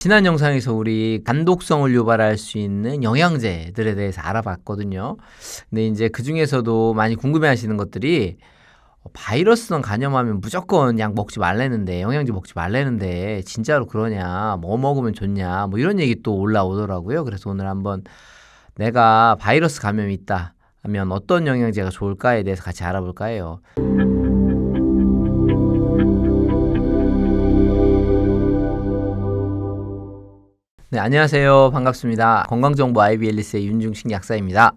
지난 영상에서 우리 간독성을 유발할 수 있는 영양제들에 대해서 알아봤거든요. 근데 이제 그 중에서도 많이 궁금해 하시는 것들이 바이러스성 간염하면 무조건 약 먹지 말라는데, 영양제 먹지 말라는데, 진짜로 그러냐, 뭐 먹으면 좋냐, 뭐 이런 얘기 또 올라오더라고요. 그래서 오늘 한번 내가 바이러스 감염이 있다 하면 어떤 영양제가 좋을까에 대해서 같이 알아볼까 해요. 네, 안녕하세요. 반갑습니다. 건강정보 IB앨리스의 윤중식 약사입니다.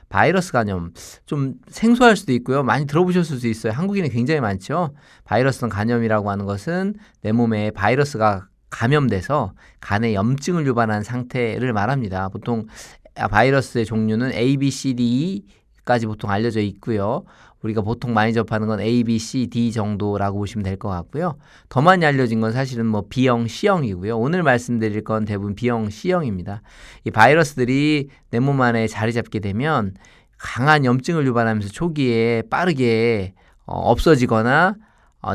바이러스 간염, 좀 생소할 수도 있고요. 많이 들어보셨을 수도 있어요. 한국인은 굉장히 많죠. 바이러스성 간염이라고 하는 것은 내 몸에 바이러스가 감염돼서 간에 염증을 유발한 상태를 말합니다. 보통 바이러스의 종류는 A, B, C, D까지 보통 알려져 있고요. 우리가 보통 많이 접하는 건 A, B, C, D 정도라고 보시면 될 것 같고요. 더 많이 알려진 건 사실은 뭐 B형, C형이고요. 오늘 말씀드릴 건 대부분 B형, C형입니다. 이 바이러스들이 내 몸 안에 자리 잡게 되면 강한 염증을 유발하면서 초기에 빠르게 없어지거나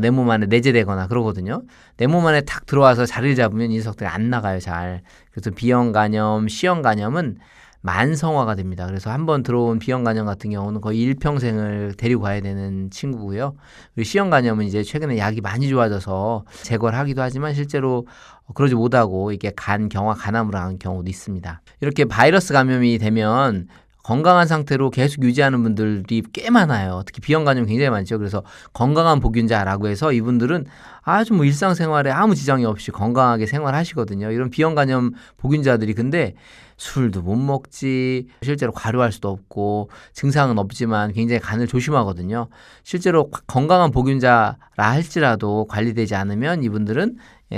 내 몸 안에 내재되거나 그러거든요. 내 몸 안에 탁 들어와서 자리를 잡으면 이 녀석들이 안 나가요, 잘. 그래서 B형 간염, C형 간염은 만성화가 됩니다. 그래서 한번 들어온 B형 간염 같은 경우는 거의 일평생을 데리고 가야 되는 친구고요. 그리고 C형 간염은 이제 최근에 약이 많이 좋아져서 제거를 하기도 하지만 실제로 그러지 못하고 이게 간 경화 간암으로 가는 경우도 있습니다. 이렇게 바이러스 감염이 되면 건강한 상태로 계속 유지하는 분들이 꽤 많아요. 특히 B형 간염 굉장히 많죠. 그래서 건강한 복균자라고 해서 이분들은 아주 뭐 일상생활에 아무 지장이 없이 건강하게 생활하시거든요. 이런 B형 간염 복균자들이 근데 술도 못 먹지, 실제로 과료할 수도 없고 증상은 없지만 굉장히 간을 조심하거든요. 실제로 건강한 복균자라 할지라도 관리되지 않으면 이분들은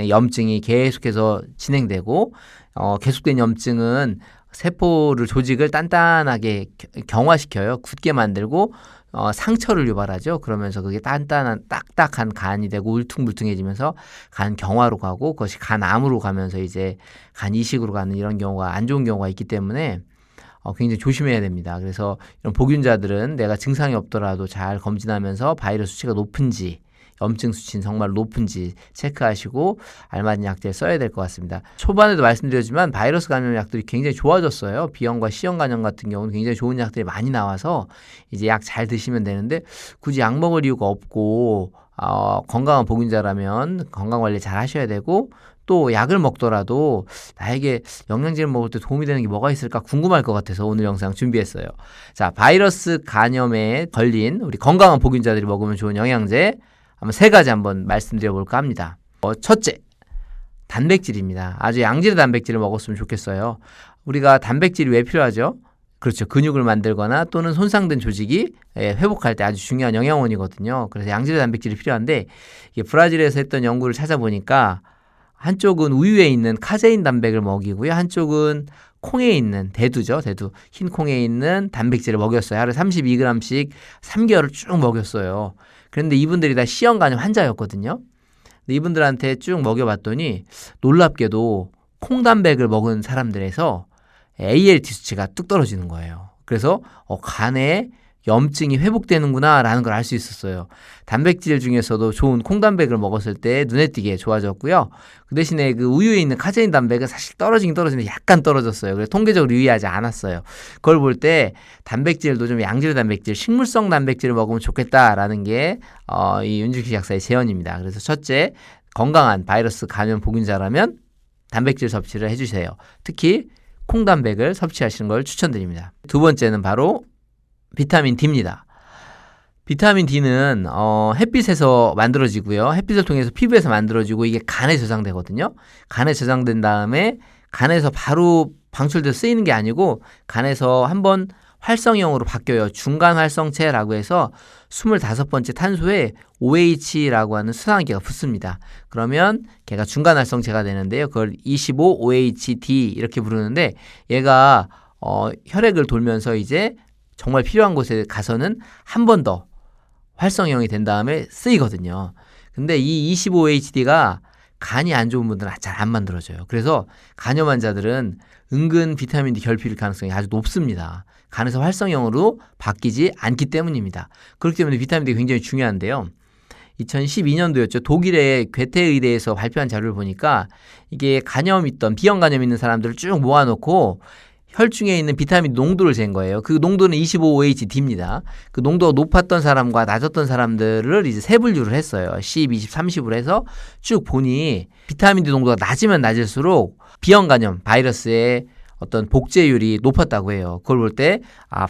염증이 계속해서 진행되고 계속된 염증은 세포를 조직을 단단하게 경화시켜요. 굳게 만들고 상처를 유발하죠. 그러면서 그게 단단한 딱딱한 간이 되고 울퉁불퉁해지면서 간 경화로 가고 그것이 간암으로 가면서 이제 간 이식으로 가는 이런 경우가 안 좋은 경우가 있기 때문에 굉장히 조심해야 됩니다. 그래서 이런 복균자들은 내가 증상이 없더라도 잘 검진하면서 바이러스 수치가 높은지 염증 수치는 정말 높은지 체크하시고 알맞은 약제를 써야 될 것 같습니다. 초반에도 말씀드렸지만 바이러스 감염 약들이 굉장히 좋아졌어요. B형과 C형 간염 같은 경우는 굉장히 좋은 약들이 많이 나와서 이제 약 잘 드시면 되는데 굳이 약 먹을 이유가 없고 건강한 복균자라면 건강관리 잘 하셔야 되고 또 약을 먹더라도 나에게 영양제를 먹을 때 도움이 되는 게 뭐가 있을까 궁금할 것 같아서 오늘 영상 준비했어요. 자, 바이러스 간염에 걸린 우리 건강한 복균자들이 먹으면 좋은 영양제 한번 세 가지 한번 말씀드려볼까 합니다. 첫째, 단백질입니다. 아주 양질의 단백질을 먹었으면 좋겠어요. 우리가 단백질이 왜 필요하죠? 그렇죠. 근육을 만들거나 또는 손상된 조직이 회복할 때 아주 중요한 영양원이거든요. 그래서 양질의 단백질이 필요한데 이게 브라질에서 했던 연구를 찾아보니까 한쪽은 우유에 있는 카제인 단백을 먹이고요. 한쪽은 콩에 있는 대두죠. 대두. 흰 콩에 있는 단백질을 먹였어요. 하루에 32g씩 3개월을 쭉 먹였어요. 그런데 이분들이 다 C형 간염 환자였거든요. 근데 이분들한테 쭉 먹여봤더니 놀랍게도 콩단백을 먹은 사람들에서 ALT 수치가 뚝 떨어지는 거예요. 그래서 간에 염증이 회복되는구나 라는 걸 알 수 있었어요. 단백질 중에서도 좋은 콩단백을 먹었을 때 눈에 띄게 좋아졌고요. 그 대신에 그 우유에 있는 카제인 단백은 사실 떨어지긴 떨어지는데 약간 떨어졌어요. 그래서 통계적으로 유의하지 않았어요. 그걸 볼 때 단백질도 좀 양질의 단백질, 식물성 단백질을 먹으면 좋겠다라는 게 이 윤중식 약사의 제언입니다. 그래서 첫째, 건강한 바이러스 감염 복균자라면 단백질 섭취를 해주세요. 특히 콩단백을 섭취하시는 걸 추천드립니다. 두 번째는 바로 비타민 D입니다. 비타민 D는 햇빛에서 만들어지고요. 햇빛을 통해서 피부에서 만들어지고 이게 간에 저장되거든요. 간에 저장된 다음에 간에서 바로 방출돼서 쓰이는 게 아니고 간에서 한번 활성형으로 바뀌어요. 중간 활성체라고 해서 25번째 탄소에 OH라고 하는 수산화기가 붙습니다. 그러면 걔가 중간 활성체가 되는데요. 그걸 25OHD 이렇게 부르는데 얘가 혈액을 돌면서 이제 정말 필요한 곳에 가서는 한 번 더 활성형이 된 다음에 쓰이거든요. 근데 이 25HD가 간이 안 좋은 분들은 잘 안 만들어져요. 그래서 간염 환자들은 은근 비타민 D 결핍일 가능성이 아주 높습니다. 간에서 활성형으로 바뀌지 않기 때문입니다. 그렇기 때문에 비타민 D가 굉장히 중요한데요. 2012년도였죠. 독일의 괴테 의대에서 발표한 자료를 보니까 이게 비형 간염 있는 사람들을 쭉 모아놓고 혈중에 있는 비타민 농도를 잰 거예요. 그 농도는 25OHD입니다. 그 농도가 높았던 사람과 낮았던 사람들을 이제 세 분류를 했어요. 10, 20, 30으로 해서 쭉 보니 비타민 D 농도가 낮으면 낮을수록 비형 간염 바이러스의 어떤 복제율이 높았다고 해요. 그걸 볼 때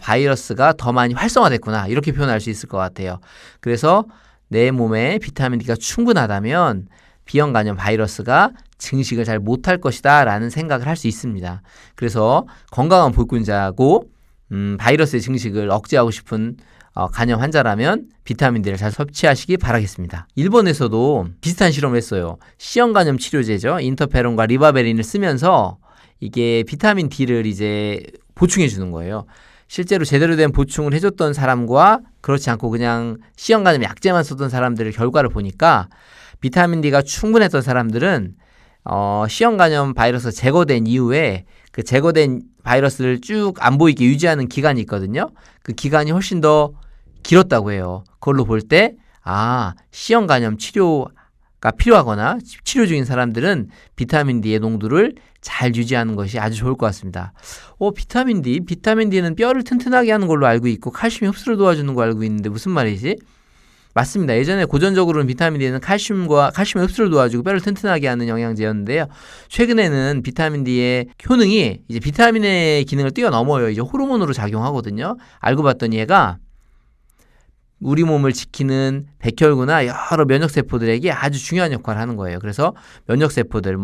바이러스가 더 많이 활성화됐구나 이렇게 표현할 수 있을 것 같아요. 그래서 내 몸에 비타민 D가 충분하다면 비형 간염 바이러스가 증식을 잘 못할 것이다 라는 생각을 할 수 있습니다. 그래서 건강한 복균자고 바이러스의 증식을 억제하고 싶은 간염 환자라면 비타민 D를 잘 섭취하시기 바라겠습니다. 일본에서도 비슷한 실험을 했어요. C형 간염 치료제죠. 인터페론과 리바베린을 쓰면서 이게 비타민 D를 이제 보충해 주는 거예요. 실제로 제대로 된 보충을 해줬던 사람과 그렇지 않고 그냥 C형 간염 약제만 썼던 사람들의 결과를 보니까 비타민 D가 충분했던 사람들은 C형 간염 바이러스가 제거된 이후에 그 제거된 바이러스를 쭉 안 보이게 유지하는 기간이 있거든요. 그 기간이 훨씬 더 길었다고 해요. 그걸로 볼 때 C형 간염 치료가 필요하거나 치료 중인 사람들은 비타민 D의 농도를 잘 유지하는 것이 아주 좋을 것 같습니다. 비타민 D는 뼈를 튼튼하게 하는 걸로 알고 있고 칼슘 흡수를 도와주는 거 알고 있는데 무슨 말이지? 맞습니다. 예전에 고전적으로는 비타민 D는 칼슘 흡수를 도와주고 뼈를 튼튼하게 하는 영양제였는데요. 최근에는 비타민 D의 효능이 이제 비타민의 기능을 뛰어넘어요. 이제 호르몬으로 작용하거든요. 알고 봤더니 얘가 우리 몸을 지키는 백혈구나 여러 면역세포들에게 아주 중요한 역할을 하는 거예요. 그래서 면역세포들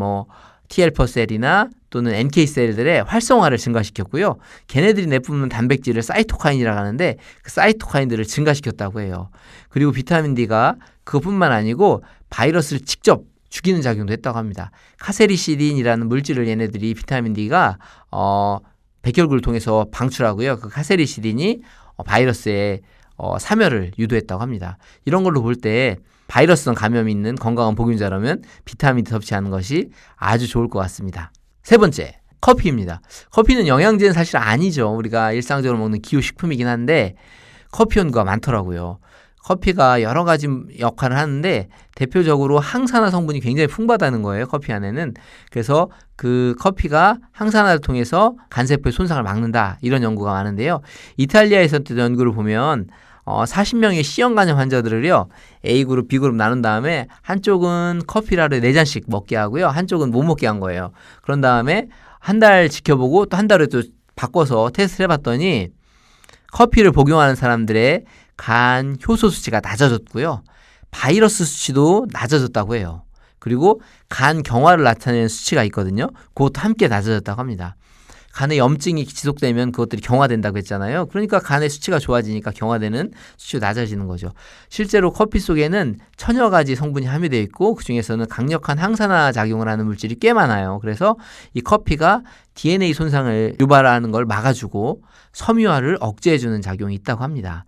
T헬퍼셀이나 또는 NK셀들의 활성화를 증가시켰고요. 걔네들이 내뿜는 단백질을 사이토카인이라고 하는데 그 사이토카인들을 증가시켰다고 해요. 그리고 비타민 D가 그것뿐만 아니고 바이러스를 직접 죽이는 작용도 했다고 합니다. 카세리시딘이라는 물질을 얘네들이 비타민 D가 백혈구를 통해서 방출하고요. 그 카세리시딘이 바이러스의 사멸을 유도했다고 합니다. 이런 걸로 볼 때 바이러스성 감염이 있는 건강한 복균자라면 비타민 D 섭취하는 것이 아주 좋을 것 같습니다. 세 번째, 커피입니다. 커피는 영양제는 사실 아니죠. 우리가 일상적으로 먹는 기호식품이긴 한데 커피 연구가 많더라고요. 커피가 여러 가지 역할을 하는데 대표적으로 항산화 성분이 굉장히 풍부하다는 거예요. 커피 안에는. 그래서 그 커피가 항산화를 통해서 간세포의 손상을 막는다. 이런 연구가 많은데요. 이탈리아에서 했던 연구를 보면 40명의 C형 간염 환자들을요, A그룹, B그룹 나눈 다음에 한쪽은 커피를 하루에 4잔씩 먹게 하고요. 한쪽은 못 먹게 한 거예요. 그런 다음에 한 달 지켜보고 또 한 달에 또 바꿔서 테스트를 해봤더니 커피를 복용하는 사람들의 간 효소 수치가 낮아졌고요. 바이러스 수치도 낮아졌다고 해요. 그리고 간 경화를 나타내는 수치가 있거든요. 그것도 함께 낮아졌다고 합니다. 간에 염증이 지속되면 그것들이 경화된다고 했잖아요. 그러니까 간의 수치가 좋아지니까 경화되는 수치가 낮아지는 거죠. 실제로 커피 속에는 천여 가지 성분이 함유되어 있고 그중에서는 강력한 항산화 작용을 하는 물질이 꽤 많아요. 그래서 이 커피가 DNA 손상을 유발하는 걸 막아주고 섬유화를 억제해주는 작용이 있다고 합니다.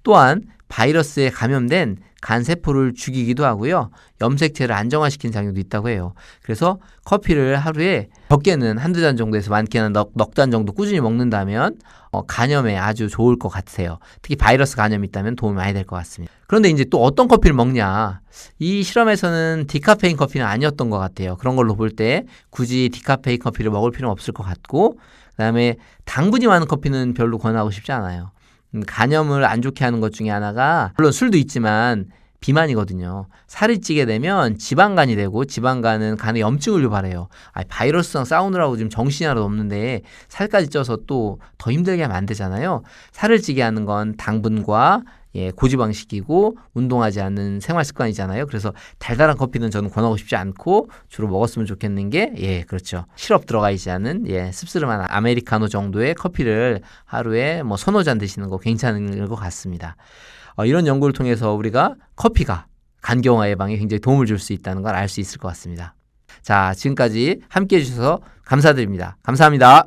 또한 바이러스에 감염된 간세포를 죽이기도 하고요. 염색체를 안정화시키는 작용도 있다고 해요. 그래서 커피를 하루에 적게는 한두 잔 정도에서 많게는 넉 잔 정도 꾸준히 먹는다면 간염에 아주 좋을 것 같아요. 특히 바이러스 간염이 있다면 도움이 많이 될 것 같습니다. 그런데 이제 또 어떤 커피를 먹냐. 이 실험에서는 디카페인 커피는 아니었던 것 같아요. 그런 걸로 볼 때 굳이 디카페인 커피를 먹을 필요는 없을 것 같고 그다음에 당분이 많은 커피는 별로 권하고 싶지 않아요. 간염을 안 좋게 하는 것 중에 하나가 물론 술도 있지만 비만이거든요. 살이 찌게 되면 지방간이 되고 지방간은 간에 염증을 유발해요. 바이러스랑 싸우느라고 지금 정신이 하나도 없는데 살까지 쪄서 또 더 힘들게 하면 안 되잖아요. 살을 찌게 하는 건 당분과 고지방식이고 운동하지 않는 생활 습관이잖아요. 그래서 달달한 커피는 저는 권하고 싶지 않고 주로 먹었으면 좋겠는 게 그렇죠. 시럽 들어가 있지 않은 씁쓸한 아메리카노 정도의 커피를 하루에 서너 잔 드시는 거 괜찮은 것 같습니다. 이런 연구를 통해서 우리가 커피가 간경화 예방에 굉장히 도움을 줄 수 있다는 걸 알 수 있을 것 같습니다. 자, 지금까지 함께해 주셔서 감사드립니다. 감사합니다.